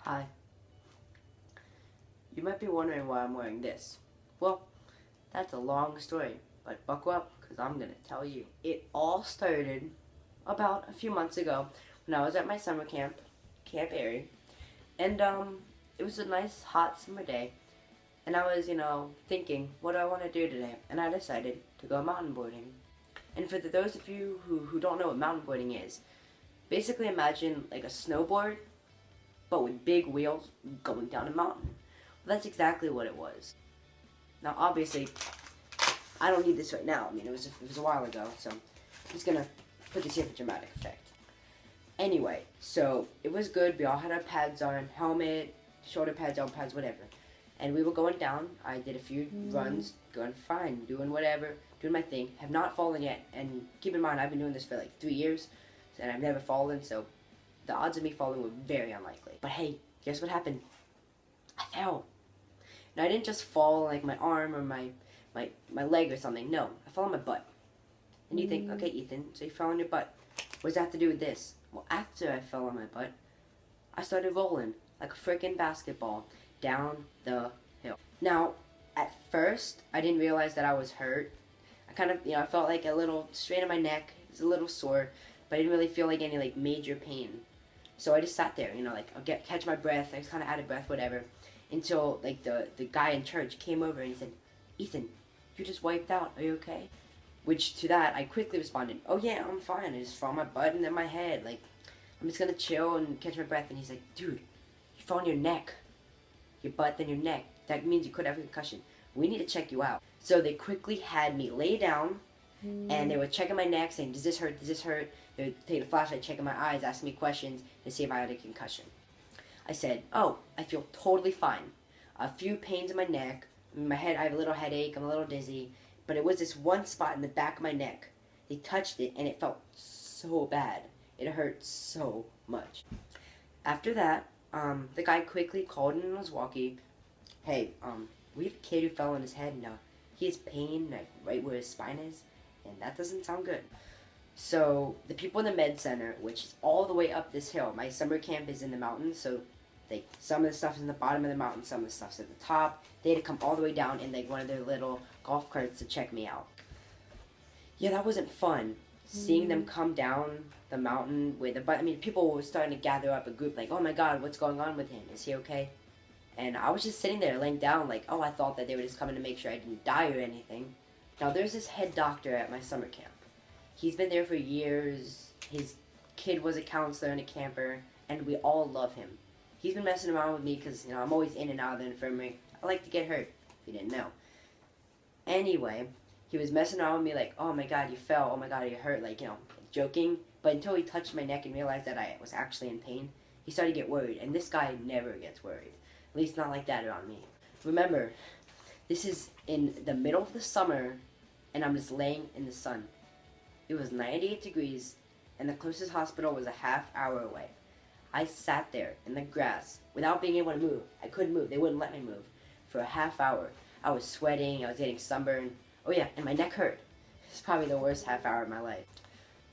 Hi. You might be wondering why I'm wearing this. Well, that's a long story, but buckle up because I'm going to tell you. It all started about a few months ago when I was at my summer camp, Camp Airy, and it was a nice hot summer day, and I was, thinking, what do I want to do today? And I decided to go mountain boarding. And for those of you who don't know what mountain boarding is, basically imagine like a snowboard, but with big wheels going down a mountain. Well, that's exactly what it was. Now, obviously, I don't need this right now. I mean, it was a while ago, so I'm just gonna put this here for dramatic effect. Anyway, so it was good. We all had our pads on, helmet, shoulder pads, elbow pads, whatever. And we were going down. I did a few runs, going fine, doing whatever, doing my thing. Have not fallen yet. And keep in mind, I've been doing this for like 3 years, and I've never fallen, so the odds of me falling were very unlikely. But hey, guess what happened? I fell. And I didn't just fall like my arm or my leg or something. No, I fell on my butt. And you think, okay, Ethan, so you fell on your butt. What does that have to do with this? Well, after I fell on my butt, I started rolling like a freaking basketball down the hill. Now, at first, I didn't realize that I was hurt. I kind of, I felt like a little strain in my neck. It was a little sore, but I didn't really feel like any like major pain. So I just sat there, I'll catch my breath. I was kind of out of breath, whatever, until like the guy in church came over and he said, "Ethan, you just wiped out. Are you okay?" Which to that I quickly responded, "Oh yeah, I'm fine. I just fell on my butt and then my head. Like I'm just gonna chill and catch my breath." And he's like, "Dude, you fell on your neck, your butt, then your neck. That means you could have a concussion. We need to check you out." So they quickly had me lay down, and they were checking my neck, saying, "Does this hurt? Does this hurt?" They would take the flashlight, checking my eyes, asking me questions to see if I had a concussion. I said, "Oh, I feel totally fine. A few pains in my neck, in my head. I have a little headache. I'm a little dizzy, but it was this one spot in the back of my neck. They touched it, and it felt so bad. It hurt so much." After that, the guy quickly called in his walkie. "Hey, we have a kid who fell on his head, and he has pain like right where his spine is, and that doesn't sound good." So the people in the med center, which is all the way up this hill, my summer camp is in the mountains, so like some of the stuff is in the bottom of the mountain, some of the stuff's at the top. They had to come all the way down in like one of their little golf carts to check me out. Yeah, that wasn't fun. Seeing them come down the mountain with people were starting to gather up a group like, "Oh my God, what's going on with him? Is he okay?" And I was just sitting there laying down like, oh, I thought that they were just coming to make sure I didn't die or anything. Now there's this head doctor at my summer camp. He's been there for years. His kid was a counselor and a camper, and we all love him. He's been messing around with me because, I'm always in and out of the infirmary. I like to get hurt, if you didn't know. Anyway, he was messing around with me like, "Oh my God, you fell. Oh my God, you hurt," joking. But until he touched my neck and realized that I was actually in pain, he started to get worried. And this guy never gets worried. At least not like that around me. Remember, this is in the middle of the summer, and I'm just laying in the sun. It was 98 degrees, and the closest hospital was a half hour away. I sat there in the grass without being able to move. I couldn't move. They wouldn't let me move for a half hour. I was sweating. I was getting sunburned. Oh yeah, and my neck hurt. It's probably the worst half hour of my life.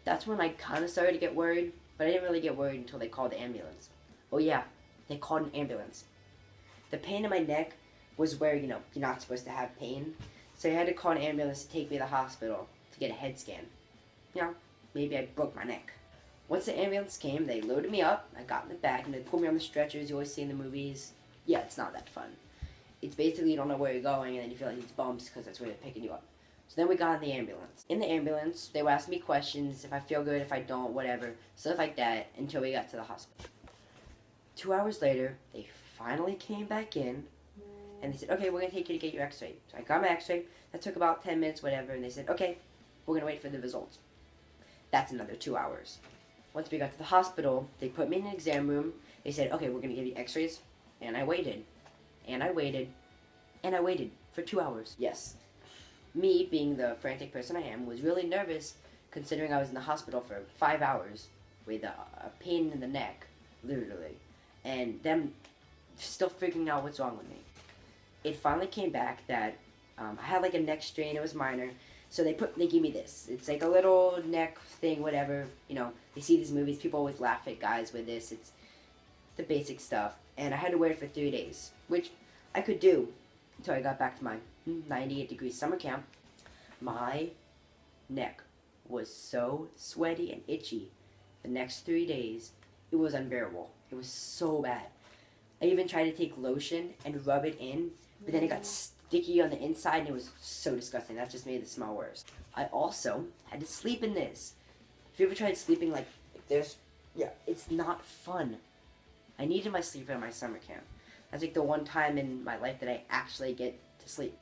That's when I kind of started to get worried, but I didn't really get worried until they called the ambulance. Oh yeah, they called an ambulance. The pain in my neck was where, you're not supposed to have pain. So I had to call an ambulance to take me to the hospital to get a head scan. Maybe I broke my neck. Once the ambulance came, they loaded me up. I got in the back, and they pulled me on the stretchers you always see in the movies. Yeah, it's not that fun. It's basically you don't know where you're going, and then you feel like these bumps because that's where they're picking you up. So then we got in the ambulance. In the ambulance, they were asking me questions, if I feel good, if I don't, whatever, stuff like that, until we got to the hospital. 2 hours later, they finally came back in, and they said, "Okay, we're going to take you to get your x-ray." So I got my x-ray. That took about 10 minutes, whatever, and they said, "Okay, we're going to wait for the results." That's another 2 hours. Once we got to the hospital, they put me in an exam room. They said, "Okay, we're going to give you x-rays." And I waited. And I waited. And I waited for 2 hours. Yes. Me, being the frantic person I am, was really nervous considering I was in the hospital for 5 hours with a pain in the neck, literally. And them still figuring out what's wrong with me. It finally came back that I had like a neck strain. It was minor. So they gave me this. It's like a little neck thing, whatever. They see these movies. People always laugh at guys with this. the basic stuff, and I had to wear it for 3 days, which I could do until I got back to my 98-degree summer camp. My neck was so sweaty and itchy the next 3 days, it was unbearable. It was so bad. I even tried to take lotion and rub it in, but then it got sticky on the inside and it was so disgusting. That just made it smell worse. I also had to sleep in this. If you ever tried sleeping like this, yeah, it's not fun. I needed my sleep at my summer camp. That's like the one time in my life that I actually get to sleep.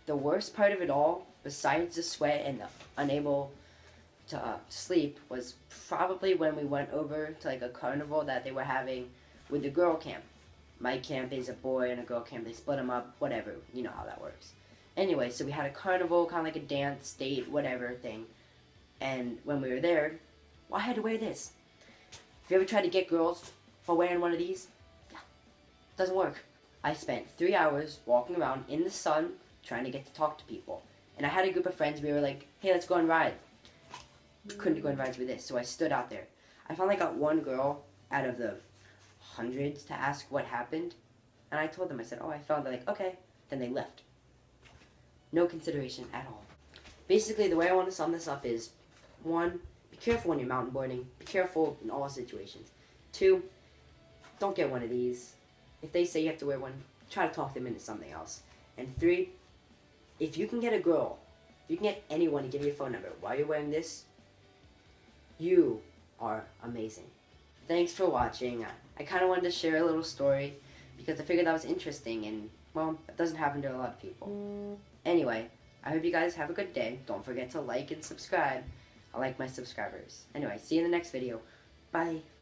The worst part of it all, besides the sweat and the unable to sleep, was probably when we went over to like a carnival that they were having with the girl camp. My camp is a boy and a girl camp. They split them up, whatever. You know how that works. Anyway, so we had a carnival, kind of like a dance, date, whatever thing. And when we were there, well, I had to wear this. If you ever tried to get girls for wearing one of these, yeah, doesn't work. I spent 3 hours walking around in the sun trying to get to talk to people. And I had a group of friends. We were like, hey, let's go on ride. Couldn't go on rides with this, so I stood out there. I finally got one girl out of the hundreds to ask what happened. And I told them, I said, oh, I fell. They're like, okay. Then they left. No consideration at all. Basically, the way I want to sum this up is, 1, be careful when you're mountain boarding. Be careful in all situations. 2, don't get one of these. If they say you have to wear one, try to talk them into something else. And 3, if you can get a girl, if you can get anyone to give you a phone number while you're wearing this, you are amazing. Thanks for watching. I kind of wanted to share a little story because I figured that was interesting and, well, it doesn't happen to a lot of people. Anyway, I hope you guys have a good day. Don't forget to like and subscribe. I like my subscribers. Anyway, see you in the next video. Bye.